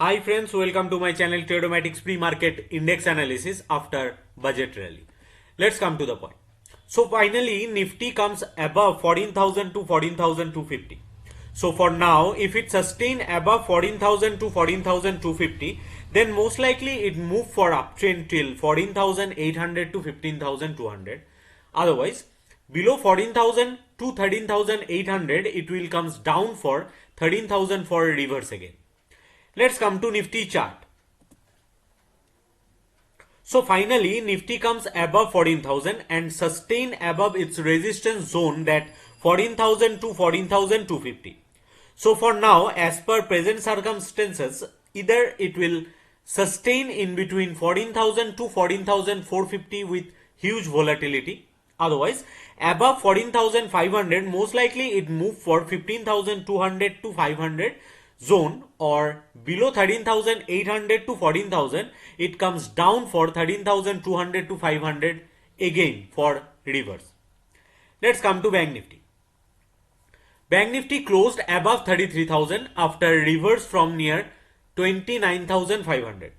Hi friends, welcome to my channel Tradomatics pre-market index analysis after budget rally. Let's come to the point. So finally Nifty comes above 14,000 to 14,250. So for now, if it sustain above 14,000 to 14,250, then most likely it move for uptrend till 14,800 to 15,200. Otherwise, below 14,000 to 13,800, it will comes down for 13,000 for a reverse again. Let's come to Nifty chart. So finally Nifty comes above 14,000 and sustain above its resistance zone, that 14,000 to 14,250. So for now, as per present circumstances, either it will sustain in between 14,000 to 14,450 with huge volatility. Otherwise, above 14,500, most likely it move for 15,200 to 500 zone, or below 13,800 to 14,000 it comes down for 13,200 to 500 again for reverse. Let's come to Bank Nifty. Bank Nifty closed above 33,000 after reverse from near 29,500.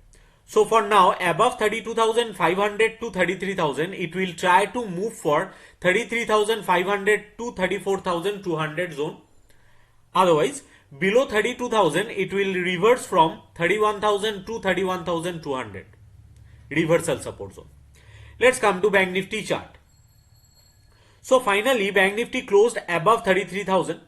So for now, above 32,500 to 33,000, it will try to move for 33,500 to 34,200 zone. Otherwise, below 32,000, it will reverse from 31,000 to 31,200. Reversal support zone. Let's come to Bank Nifty chart. So finally, Bank Nifty closed above 33,000.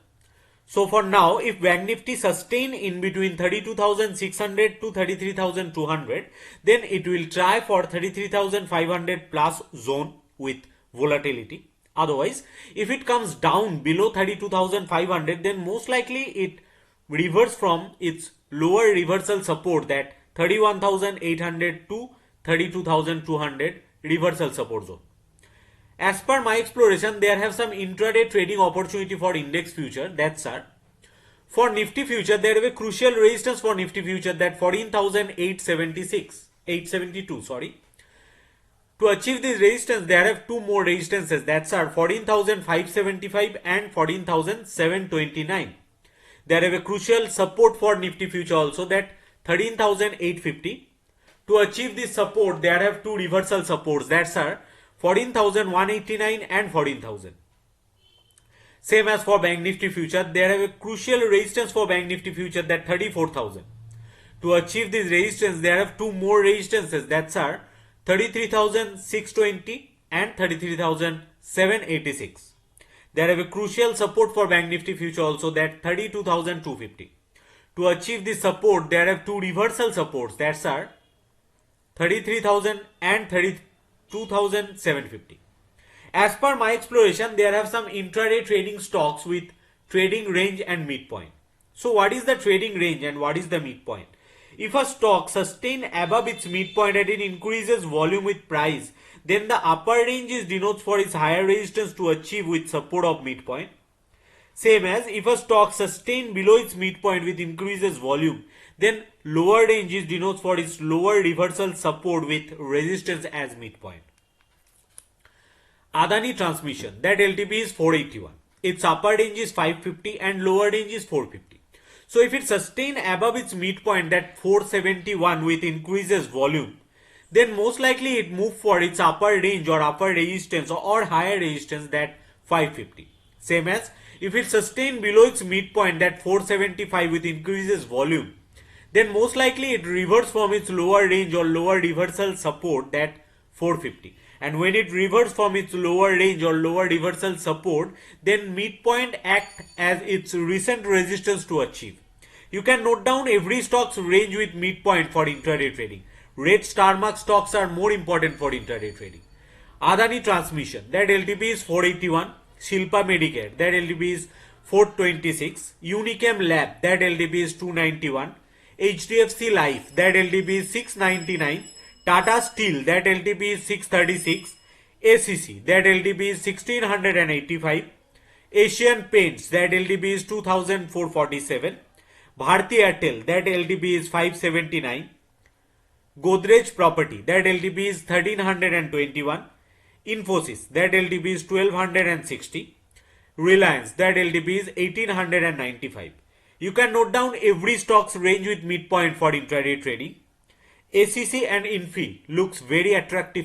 So for now, if Bank Nifty sustain in between 32,600 to 33,200, then it will try for 33,500 plus zone with volatility. Otherwise, if it comes down below 32,500, then most likely it reverse from its lower reversal support, that 31,800 to 32,200 reversal support zone. As per my exploration, there have some intraday trading opportunity for index future. That's are for Nifty future, there is a crucial resistance for Nifty future, that 14,872. To achieve this resistance, there have two more resistances, that's are 14,575 and 14,729. There have a crucial support for Nifty future also, that 13,850. To achieve this support, there have two reversal supports, that's are 14,189 and 14,000. Same as for Bank Nifty future, there have a crucial resistance for Bank Nifty future, that 34,000. To achieve this resistance, there have two more resistances, that's are 33,620 and 33,786. There have a crucial support for Bank Nifty future also, that 32,250. To achieve this support, there have two reversal supports, that's are 33,000 and 32,750. As per my exploration, there have some intraday trading stocks with trading range and midpoint. So what is the trading range and what is the midpoint? If a stock sustain above its midpoint and it increases volume with price, then the upper range is denotes for its higher resistance to achieve with support of midpoint. Same as if a stock sustain below its midpoint with increases volume, then lower range is denotes for its lower reversal support with resistance as midpoint. Adani Transmission, that LTP is 481. Its upper range is 550 and lower range is 450. So if it sustain above its midpoint, that 471 with increases volume, then most likely it move for its upper range or upper resistance or higher resistance, that 550. Same as if it sustain below its midpoint, that 475 with increases volume, then most likely it reverts from its lower range or lower reversal support, that 450. And when it reverts from its lower range or lower reversal support, then midpoint act as its recent resistance to achieve. You can note down every stock's range with midpoint for intraday trading. Red star mark stocks are more important for intraday trading. Adani Transmission, that LTP is 481. Shilpa Medicare, that LTP is 426. Unichem Lab, that LTP is 291. HDFC Life, that LTP is 699. Tata Steel, that LTP is 636. ACC, that LTP is 1685. Asian Paints, that LTP is 2447. Bharti Airtel, that LTP is 579. Godrej Property, that LTP is 1321. Infosys, that LTP is 1260. Reliance, that LTP is 1895. You can note down every stock's range with midpoint for intraday trading. ACC and Infi looks very attractive